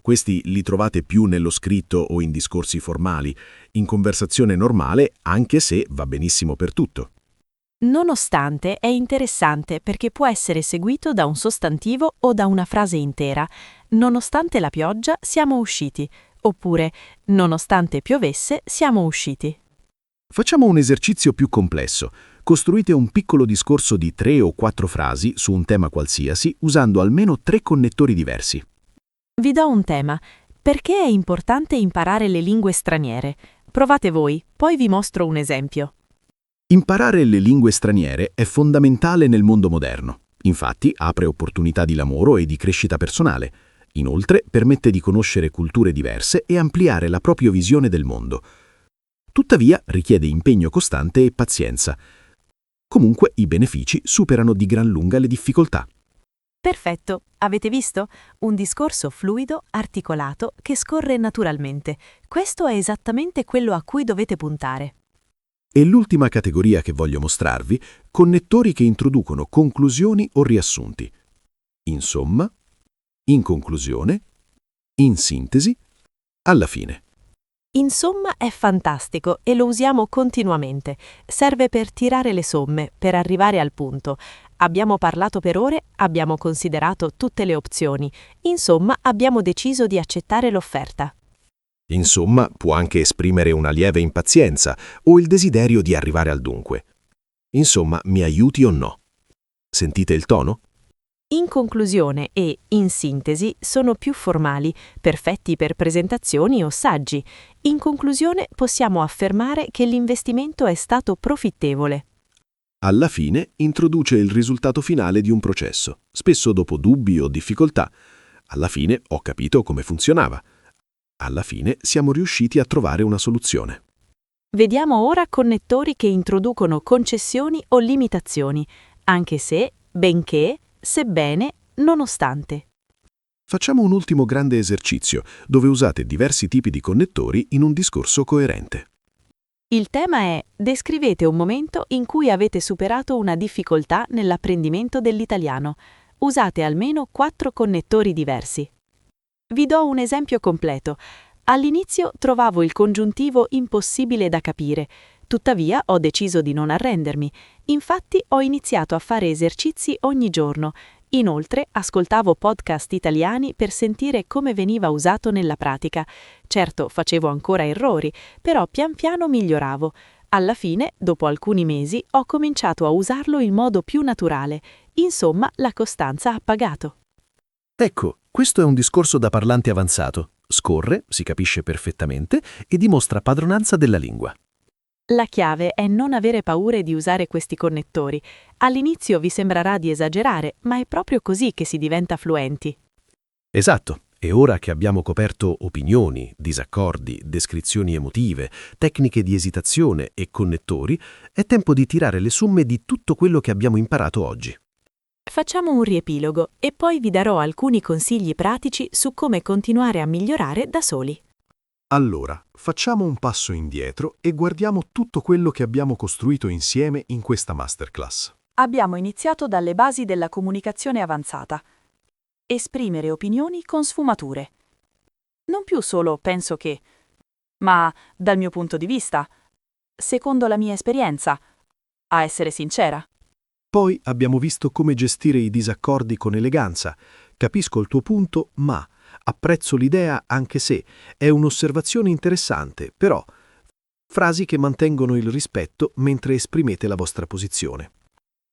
Questi li trovate più nello scritto o in discorsi formali, in conversazione normale, anche se va benissimo per tutto. Nonostante è interessante perché può essere seguito da un sostantivo o da una frase intera. Nonostante la pioggia, siamo usciti. Oppure, nonostante piovesse, siamo usciti. Facciamo un esercizio più complesso. Costruite un piccolo discorso di 3 o 4 frasi su un tema qualsiasi usando almeno 3 connettori diversi. Vi do un tema. Perché è importante imparare le lingue straniere? Provate voi, poi vi mostro un esempio. Imparare le lingue straniere è fondamentale nel mondo moderno. Infatti, apre opportunità di lavoro e di crescita personale. Inoltre, permette di conoscere culture diverse e ampliare la propria visione del mondo. Tuttavia, richiede impegno costante e pazienza. Comunque, i benefici superano di gran lunga le difficoltà. Perfetto, avete visto? Un discorso fluido, articolato, che scorre naturalmente. Questo è esattamente quello a cui dovete puntare. E l'ultima categoria che voglio mostrarvi, connettori che introducono conclusioni o riassunti. Insomma, in conclusione, in sintesi, alla fine. Insomma, è fantastico e lo usiamo continuamente. Serve per tirare le somme, per arrivare al punto. Abbiamo parlato per ore, abbiamo considerato tutte le opzioni. Insomma, abbiamo deciso di accettare l'offerta. Insomma, può anche esprimere una lieve impazienza o il desiderio di arrivare al dunque. Insomma, mi aiuti o no? Sentite il tono? In conclusione e in sintesi sono più formali, perfetti per presentazioni o saggi. In conclusione possiamo affermare che l'investimento è stato profittevole. Alla fine introduce il risultato finale di un processo, spesso dopo dubbi o difficoltà. Alla fine ho capito come funzionava. Alla fine siamo riusciti a trovare una soluzione. Vediamo ora connettori che introducono concessioni o limitazioni, anche se, benché, sebbene, nonostante. Facciamo un ultimo grande esercizio, dove usate diversi tipi di connettori in un discorso coerente. Il tema è: descrivete un momento in cui avete superato una difficoltà nell'apprendimento dell'italiano. Usate almeno 4 connettori diversi. Vi do un esempio completo. All'inizio trovavo il congiuntivo impossibile da capire, tuttavia ho deciso di non arrendermi. Infatti ho iniziato a fare esercizi ogni giorno. Inoltre ascoltavo podcast italiani per sentire come veniva usato nella pratica. Certo, facevo ancora errori, però pian piano miglioravo. Alla fine, dopo alcuni mesi, ho cominciato a usarlo in modo più naturale. Insomma, la costanza ha pagato. Ecco, questo è un discorso da parlante avanzato. Scorre, si capisce perfettamente e dimostra padronanza della lingua. La chiave è non avere paura di usare questi connettori. All'inizio vi sembrerà di esagerare, ma è proprio così che si diventa fluenti. Esatto. E ora che abbiamo coperto opinioni, disaccordi, descrizioni emotive, tecniche di esitazione e connettori, è tempo di tirare le somme di tutto quello che abbiamo imparato oggi. Facciamo un riepilogo e poi vi darò alcuni consigli pratici su come continuare a migliorare da soli. Allora, facciamo un passo indietro e guardiamo tutto quello che abbiamo costruito insieme in questa masterclass. Abbiamo iniziato dalle basi della comunicazione avanzata. Esprimere opinioni con sfumature. Non più solo penso che, ma dal mio punto di vista, secondo la mia esperienza, a essere sincera. Poi abbiamo visto come gestire i disaccordi con eleganza. Capisco il tuo punto, ma apprezzo l'idea anche se è un'osservazione interessante, però frasi che mantengono il rispetto mentre esprimete la vostra posizione.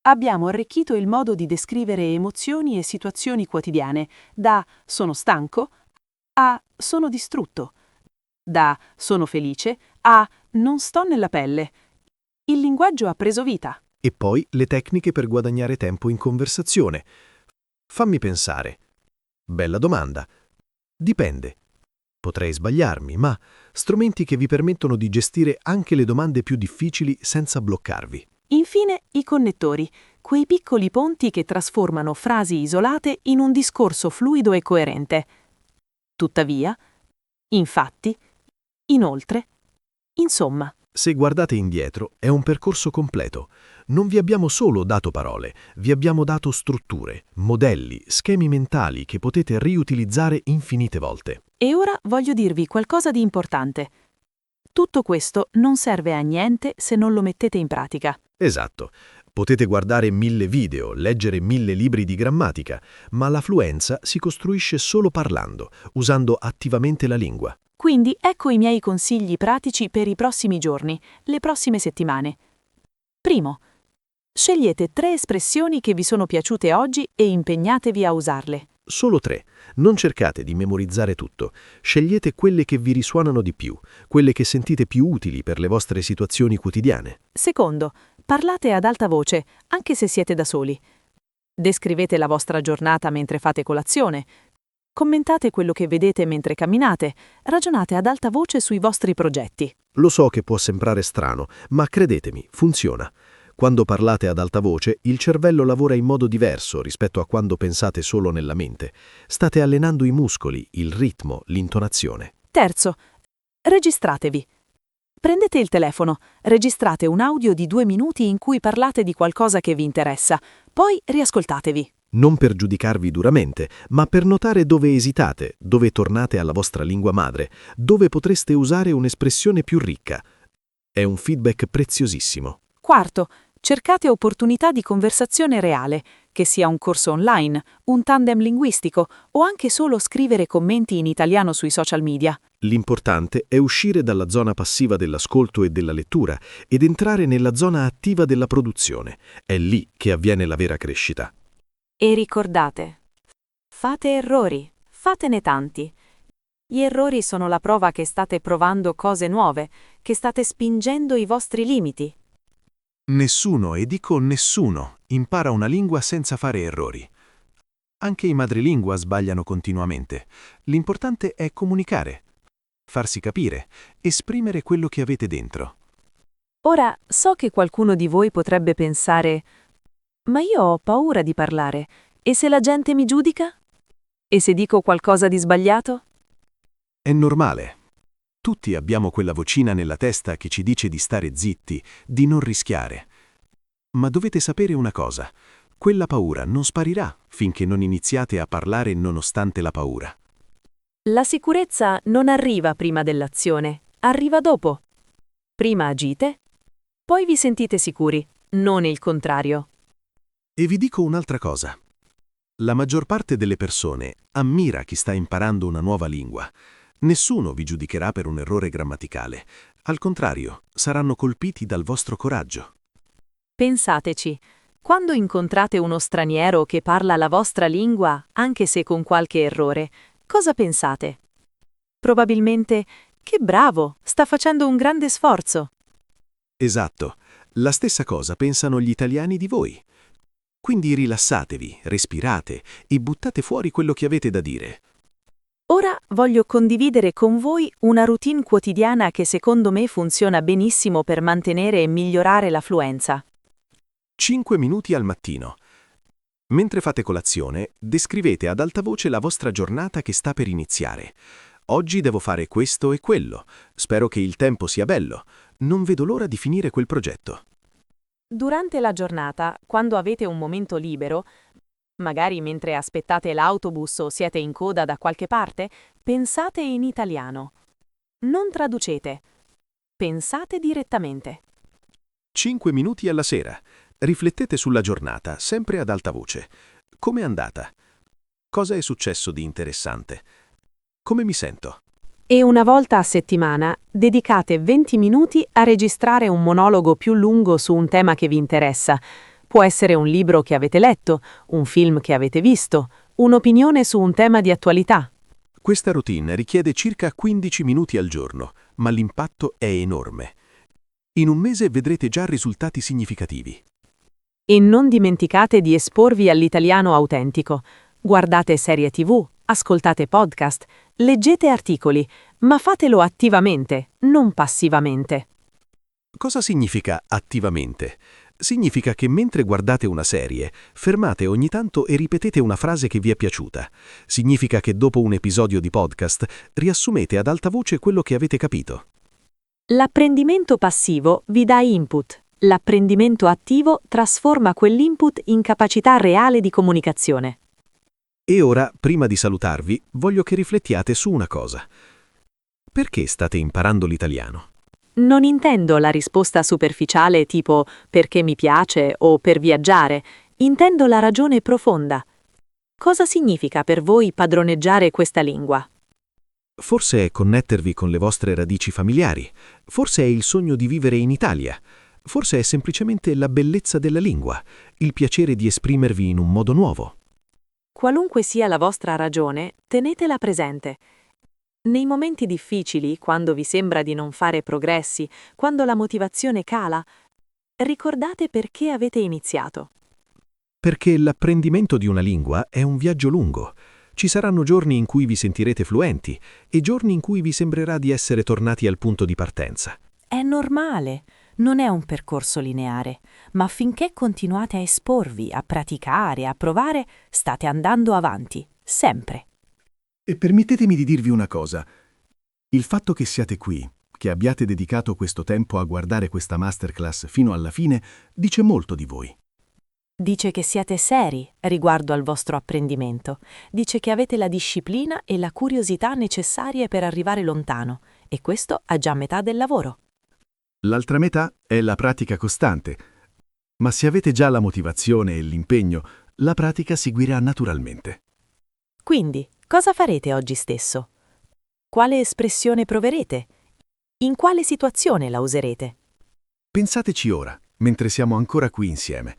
Abbiamo arricchito il modo di descrivere emozioni e situazioni quotidiane, da sono stanco a sono distrutto, da sono felice a non sto nella pelle. Il linguaggio ha preso vita. E poi le tecniche per guadagnare tempo in conversazione. Fammi pensare. Bella domanda. Dipende. Potrei sbagliarmi, ma strumenti che vi permettono di gestire anche le domande più difficili senza bloccarvi. Infine, i connettori, quei piccoli ponti che trasformano frasi isolate in un discorso fluido e coerente. Tuttavia, infatti, inoltre, insomma. Se guardate indietro, è un percorso completo. Non vi abbiamo solo dato parole, vi abbiamo dato strutture, modelli, schemi mentali che potete riutilizzare infinite volte. E ora voglio dirvi qualcosa di importante. Tutto questo non serve a niente se non lo mettete in pratica. Esatto. Potete guardare 1000 video, leggere 1000 libri di grammatica, ma la fluenza si costruisce solo parlando, usando attivamente la lingua. Quindi ecco i miei consigli pratici per i prossimi giorni, le prossime settimane. Primo, scegliete 3 espressioni che vi sono piaciute oggi e impegnatevi a usarle. Solo 3. Non cercate di memorizzare tutto. Scegliete quelle che vi risuonano di più, quelle che sentite più utili per le vostre situazioni quotidiane. Secondo, parlate ad alta voce, anche se siete da soli. Descrivete la vostra giornata mentre fate colazione. Commentate quello che vedete mentre camminate, ragionate ad alta voce sui vostri progetti. Lo so che può sembrare strano, ma credetemi, funziona. Quando parlate ad alta voce, il cervello lavora in modo diverso rispetto a quando pensate solo nella mente. State allenando i muscoli, il ritmo, l'intonazione. Terzo, registratevi. Prendete il telefono, registrate un audio di 2 minuti in cui parlate di qualcosa che vi interessa, poi riascoltatevi. Non per giudicarvi duramente, ma per notare dove esitate, dove tornate alla vostra lingua madre, dove potreste usare un'espressione più ricca. È un feedback preziosissimo. Quarto, cercate opportunità di conversazione reale, che sia un corso online, un tandem linguistico o anche solo scrivere commenti in italiano sui social media. L'importante è uscire dalla zona passiva dell'ascolto e della lettura ed entrare nella zona attiva della produzione. È lì che avviene la vera crescita. E ricordate, fate errori, fatene tanti. Gli errori sono la prova che state provando cose nuove, che state spingendo i vostri limiti. Nessuno, e dico nessuno, impara una lingua senza fare errori. Anche i madrelingua sbagliano continuamente. L'importante è comunicare, farsi capire, esprimere quello che avete dentro. Ora, so che qualcuno di voi potrebbe pensare: ma io ho paura di parlare, e se la gente mi giudica? E se dico qualcosa di sbagliato? È normale. Tutti abbiamo quella vocina nella testa che ci dice di stare zitti, di non rischiare. Ma dovete sapere una cosa: quella paura non sparirà finché non iniziate a parlare nonostante la paura. La sicurezza non arriva prima dell'azione, arriva dopo. Prima agite, poi vi sentite sicuri, non il contrario. E vi dico un'altra cosa. La maggior parte delle persone ammira chi sta imparando una nuova lingua. Nessuno vi giudicherà per un errore grammaticale. Al contrario, saranno colpiti dal vostro coraggio. Pensateci, quando incontrate uno straniero che parla la vostra lingua, anche se con qualche errore, cosa pensate? Probabilmente, che bravo, sta facendo un grande sforzo. Esatto, la stessa cosa pensano gli italiani di voi. Quindi rilassatevi, respirate e buttate fuori quello che avete da dire. Ora voglio condividere con voi una routine quotidiana che secondo me funziona benissimo per mantenere e migliorare la fluenza. 5 minuti al mattino. Mentre fate colazione, descrivete ad alta voce la vostra giornata che sta per iniziare. Oggi devo fare questo e quello. Spero che il tempo sia bello. Non vedo l'ora di finire quel progetto. Durante la giornata, quando avete un momento libero, magari mentre aspettate l'autobus o siete in coda da qualche parte, pensate in italiano. Non traducete. Pensate direttamente. 5 minuti alla sera. Riflettete sulla giornata, sempre ad alta voce. Com'è andata? Cosa è successo di interessante? Come mi sento? E una volta a settimana dedicate 20 minuti a registrare un monologo più lungo su un tema che vi interessa. Può essere un libro che avete letto, un film che avete visto, un'opinione su un tema di attualità. Questa routine richiede circa 15 minuti al giorno, ma l'impatto è enorme. In un mese vedrete già risultati significativi. E non dimenticate di esporvi all'italiano autentico. Guardate serie TV, ascoltate podcast, leggete articoli, ma fatelo attivamente, non passivamente. Cosa significa attivamente? Significa che mentre guardate una serie, fermate ogni tanto e ripetete una frase che vi è piaciuta. Significa che dopo un episodio di podcast riassumete ad alta voce quello che avete capito. L'apprendimento passivo vi dà input. L'apprendimento attivo trasforma quell'input in capacità reale di comunicazione. E ora, prima di salutarvi, voglio che riflettiate su una cosa. Perché state imparando l'italiano? Non intendo la risposta superficiale tipo perché mi piace o per viaggiare, intendo la ragione profonda. Cosa significa per voi padroneggiare questa lingua? Forse è connettervi con le vostre radici familiari, forse è il sogno di vivere in Italia, forse è semplicemente la bellezza della lingua, il piacere di esprimervi in un modo nuovo. Qualunque sia la vostra ragione, tenetela presente. Nei momenti difficili, quando vi sembra di non fare progressi, quando la motivazione cala, ricordate perché avete iniziato. Perché l'apprendimento di una lingua è un viaggio lungo. Ci saranno giorni in cui vi sentirete fluenti e giorni in cui vi sembrerà di essere tornati al punto di partenza. È normale, non è un percorso lineare, ma finché continuate a esporvi, a praticare, a provare, state andando avanti, sempre. E permettetemi di dirvi una cosa. Il fatto che siate qui, che abbiate dedicato questo tempo a guardare questa masterclass fino alla fine, dice molto di voi. Dice che siete seri riguardo al vostro apprendimento, dice che avete la disciplina e la curiosità necessarie per arrivare lontano, e questo ha già metà del lavoro. L'altra metà è la pratica costante. Ma se avete già la motivazione e l'impegno, la pratica seguirà naturalmente. Quindi, cosa farete oggi stesso? Quale espressione proverete? In quale situazione la userete? Pensateci ora, mentre siamo ancora qui insieme.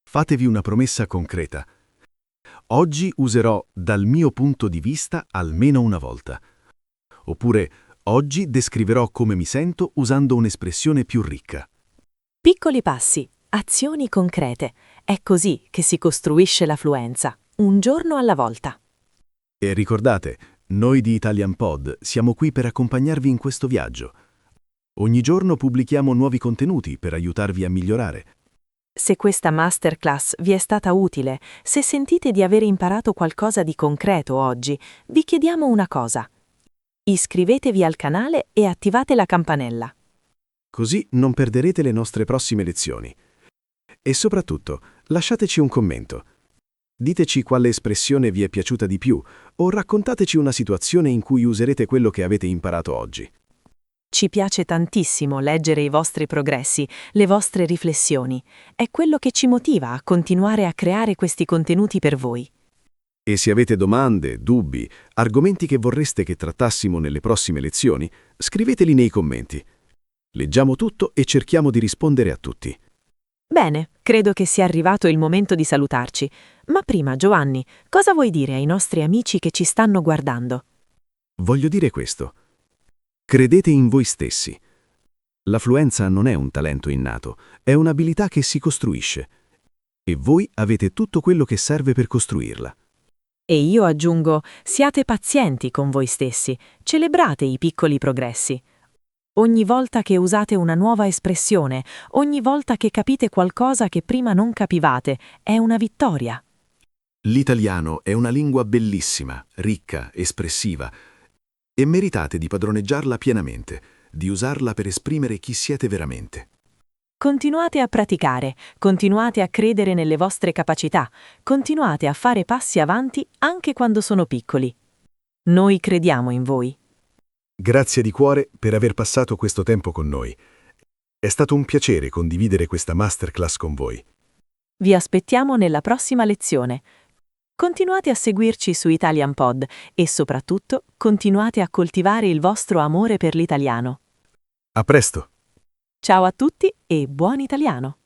Fatevi una promessa concreta. Oggi userò dal mio punto di vista almeno una volta. Oppure oggi descriverò come mi sento usando un'espressione più ricca. Piccoli passi, azioni concrete. È così che si costruisce la fluenza, un giorno alla volta. E ricordate, noi di Italian Pod siamo qui per accompagnarvi in questo viaggio. Ogni giorno pubblichiamo nuovi contenuti per aiutarvi a migliorare. Se questa masterclass vi è stata utile, se sentite di aver imparato qualcosa di concreto oggi, vi chiediamo una cosa. Iscrivetevi al canale e attivate la campanella. Così non perderete le nostre prossime lezioni. E soprattutto, lasciateci un commento. Diteci quale espressione vi è piaciuta di più o raccontateci una situazione in cui userete quello che avete imparato oggi. Ci piace tantissimo leggere i vostri progressi, le vostre riflessioni. È quello che ci motiva a continuare a creare questi contenuti per voi. E se avete domande, dubbi, argomenti che vorreste che trattassimo nelle prossime lezioni, scriveteli nei commenti. Leggiamo tutto e cerchiamo di rispondere a tutti. Bene, credo che sia arrivato il momento di salutarci. Ma prima, Giovanni, cosa vuoi dire ai nostri amici che ci stanno guardando? Voglio dire questo. Credete in voi stessi. La fluenza non è un talento innato, è un'abilità che si costruisce. E voi avete tutto quello che serve per costruirla. E io aggiungo, siate pazienti con voi stessi, celebrate i piccoli progressi. Ogni volta che usate una nuova espressione, ogni volta che capite qualcosa che prima non capivate, è una vittoria. L'italiano è una lingua bellissima, ricca, espressiva, e meritate di padroneggiarla pienamente, di usarla per esprimere chi siete veramente. Continuate a praticare, continuate a credere nelle vostre capacità, continuate a fare passi avanti anche quando sono piccoli. Noi crediamo in voi. Grazie di cuore per aver passato questo tempo con noi. È stato un piacere condividere questa masterclass con voi. Vi aspettiamo nella prossima lezione. Continuate a seguirci su Italian Pod e soprattutto continuate a coltivare il vostro amore per l'italiano. A presto! Ciao a tutti e buon italiano!